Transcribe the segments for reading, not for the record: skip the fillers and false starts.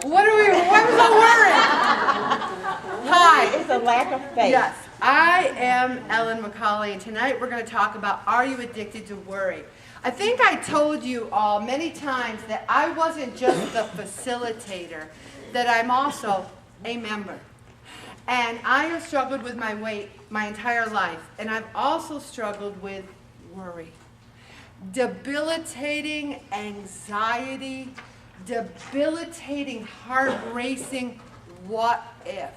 What was I worried? Hi. It's a lack of faith. Yes, I am Ellen McCauley, and tonight we're going to talk about, are you addicted to worry? I think I told you all many times that I wasn't just the facilitator, that I'm also a member. And I have struggled with my weight my entire life, and I've also struggled with worry. Debilitating anxiety, debilitating heart racing, what if?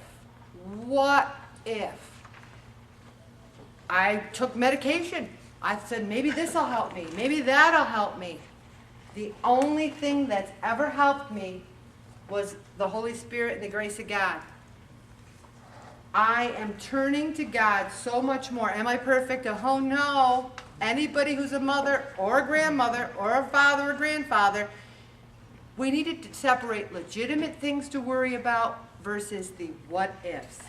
What if? I took medication. I said, maybe this will help me, maybe that'll help me. The only thing that's ever helped me was the Holy Spirit and the grace of God. I am turning to God so much more. Am I perfect? Oh no. Anybody who's a mother or a grandmother or a father or grandfather, we need to separate legitimate things to worry about versus the what ifs.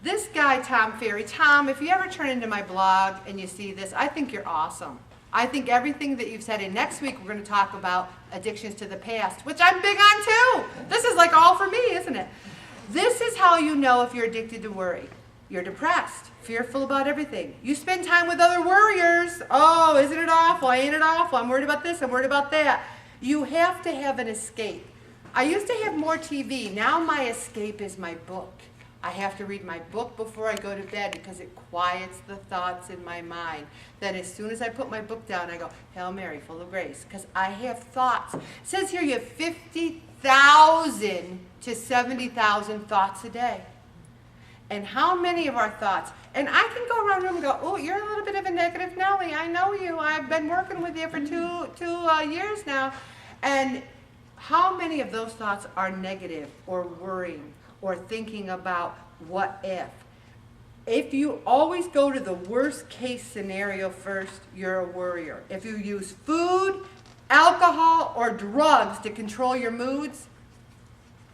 This guy, Tom Ferry, Tom, if you ever turn into my blog and you see this, I think you're awesome. I think everything that you've said, and next week we're going to talk about addictions to the past, which I'm big on too. This is like all for me, isn't it? This is how you know if you're addicted to worry. You're depressed, fearful about everything. You spend time with other worriers. Oh, isn't it awful? Ain't it awful? I'm worried about this, I'm worried about that. You have to have an escape. I used to have more TV. Now my escape is my book. I have to read my book before I go to bed because it quiets the thoughts in my mind. Then as soon as I put my book down, I go, Hail Mary, full of grace, because I have thoughts. It says here you have 50,000 to 70,000 thoughts a day. And how many of our thoughts, and I can go around the room and go, oh, you're a little bit of a negative Nellie. I know you. I've been working with you for two years now. And how many of those thoughts are negative or worrying or thinking about what if? If you always go to the worst case scenario first, you're a worrier. If you use food, alcohol, or drugs to control your moods,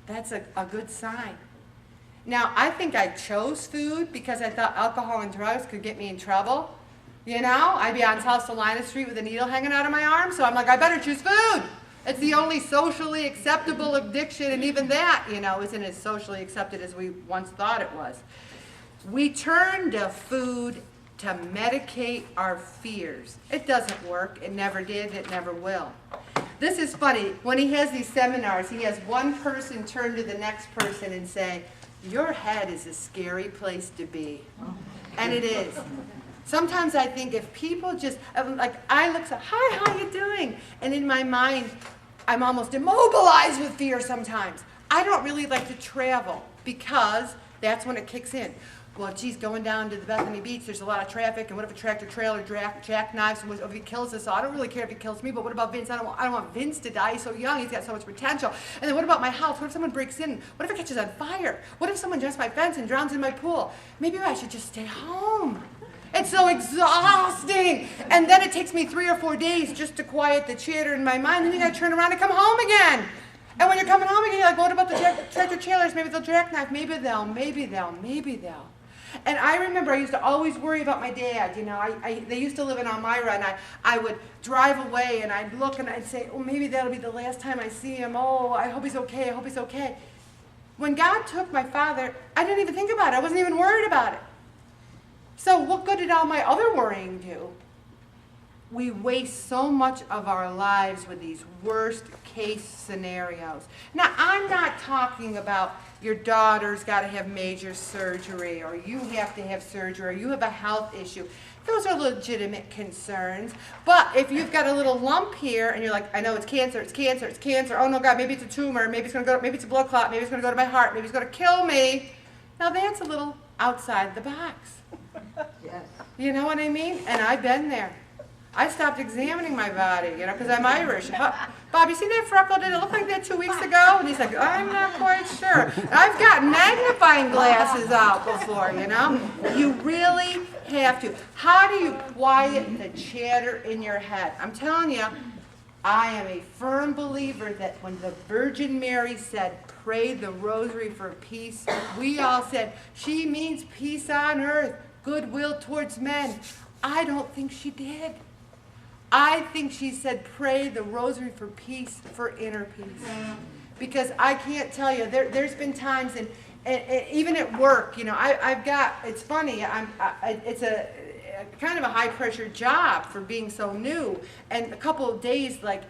that's a good sign. Now, I think I chose food because I thought alcohol and drugs could get me in trouble. You know, I'd be on South Salina Street with a needle hanging out of my arm, so I'm like, I better choose food. It's the only socially acceptable addiction, and even that, you know, isn't as socially accepted as we once thought it was. We turn to food to medicate our fears. It doesn't work. It never did. It never will. This is funny. When he has these seminars, he has one person turn to the next person and say, your head is a scary place to be. And it is. Sometimes I think if people just, like I look, hi, how you doing? And in my mind, I'm almost immobilized with fear sometimes. I don't really like to travel because that's when it kicks in. Well, geez, going down to the Bethany Beach, there's a lot of traffic, and what if a tractor trailer jackknives, and what if he kills us all? I don't really care if he kills me, but what about Vince? I don't want Vince to die. He's so young, he's got so much potential. And then what about my house? What if someone breaks in? What if it catches on fire? What if someone jumps my fence and drowns in my pool? Maybe I should just stay home. It's so exhausting. And then it takes me 3 or 4 days just to quiet the chatter in my mind, and then you gotta turn around and come home again. And when you're coming home again, you're like, what about the tractor trailers? Maybe they'll jackknife, maybe they'll. And I remember I used to always worry about my dad. You know, they used to live in Elmira, and I would drive away, and I'd look, and I'd say, oh, maybe that'll be the last time I see him. Oh, I hope he's okay. I hope he's okay. When God took my father, I didn't even think about it. I wasn't even worried about it. So what good did all my other worrying do? We waste so much of our lives with these worst case scenarios. Now, I'm not talking about your daughter's got to have major surgery, or you have to have surgery, or you have a health issue. Those are legitimate concerns. But if you've got a little lump here and you're like, I know it's cancer, it's cancer, it's cancer. Oh no, God, maybe it's a tumor, maybe it's a blood clot, maybe it's going to go to my heart, maybe it's going to kill me. Now that's a little outside the box. Yes. You know what I mean? And I've been there. I stopped examining my body, you know, because I'm Irish. Bob, you see that freckle? Did it look like that 2 weeks ago? And he's like, I'm not quite sure. And I've got magnifying glasses out before, you know. You really have to. How do you quiet the chatter in your head? I'm telling you, I am a firm believer that when the Virgin Mary said, pray the rosary for peace, we all said, she means peace on earth, goodwill towards men. I don't think she did. I think she said, pray the rosary for peace, for inner peace. because I can't tell you, there's been times, and even at work, you know, I've got, it's funny, it's a kind of a high pressure job for being so new, and a couple of days, like,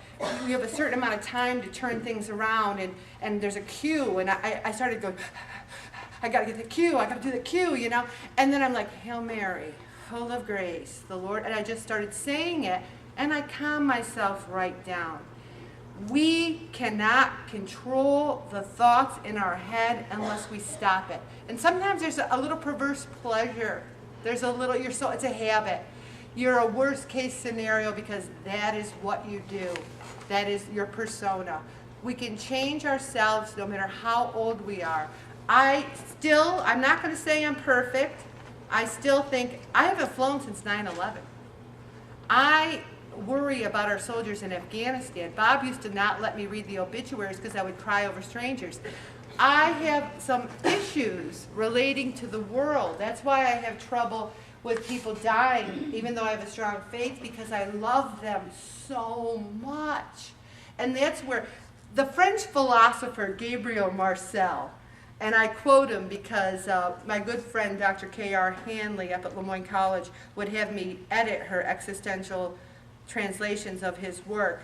you have a certain amount of time to turn things around, and there's a queue, and I started going, I gotta get the queue, I gotta do the queue, you know, and then I'm like, Hail Mary, full of grace, the Lord, and I just started saying it, and I calmed myself right down. We cannot control the thoughts in our head unless we stop it. And sometimes there's a little perverse pleasure. There's a little, it's a habit. You're a worst case scenario because that is what you do. That is your persona. We can change ourselves no matter how old we are. I'm not going to say I'm perfect. I still think, I haven't flown since 9/11. I worry about our soldiers in Afghanistan. Bob used to not let me read the obituaries because I would cry over strangers. I have some issues relating to the world. That's why I have trouble with people dying, even though I have a strong faith, because I love them so much. And that's where the French philosopher Gabriel Marcel, and I quote him because my good friend Dr. K.R. Hanley up at Lemoyne College would have me edit her existential translations of his work.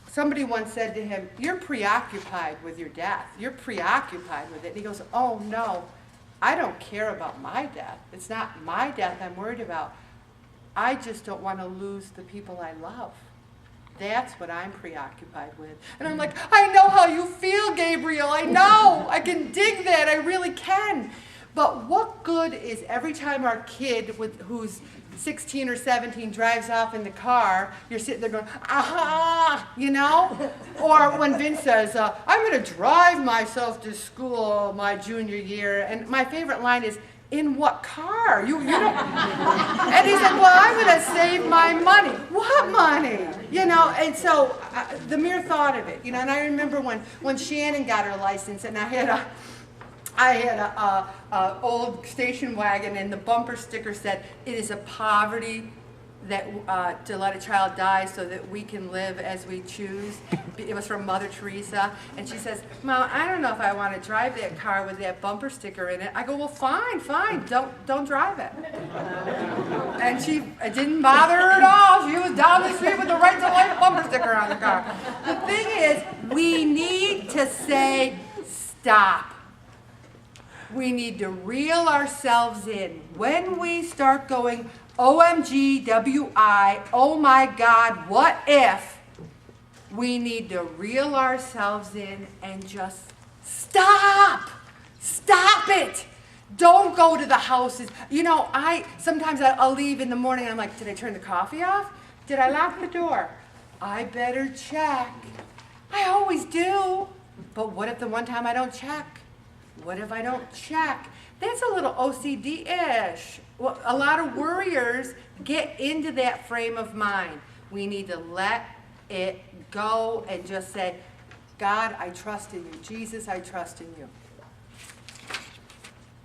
Somebody once said to him, "You're preoccupied with your death. You're preoccupied with it." And he goes, "Oh no, I don't care about my death. It's not my death I'm worried about. I just don't want to lose the people I love. That's what I'm preoccupied with." And I'm like, I know how you feel, Gabriel. I know. I can dig that. I really can. But what good is every time our kid who's 16 or 17 drives off in the car, you're sitting there going, aha, you know? Or when Vince says, I'm going to drive myself to school my junior year. And my favorite line is, in what car? You don't. And he said, well, I'm going to save my money. What money? You know, and so the mere thought of it, you know, and I remember when Shannon got her license, and I had a old station wagon, and the bumper sticker said, "It is a poverty that to let a child die so that we can live as we choose." It was from Mother Teresa, and she says, "Mom, I don't know if I want to drive that car with that bumper sticker in it." I go, "Well, fine, don't drive it." And it didn't bother her at all. She was down the street with the right to life bumper sticker on the car. The thing is, we need to say stop. We need to reel ourselves in. When we start going, OMG, WI, oh my God, what if? We need to reel ourselves in and just stop. Stop it. Don't go to the houses. You know, sometimes I'll leave in the morning and I'm like, did I turn the coffee off? Did I lock the door? I better check. I always do. But what if the one time I don't check? What if I don't check? That's a little OCD-ish. Well, a lot of worriers get into that frame of mind. We need to let it go and just say, God, I trust in you. Jesus, I trust in you.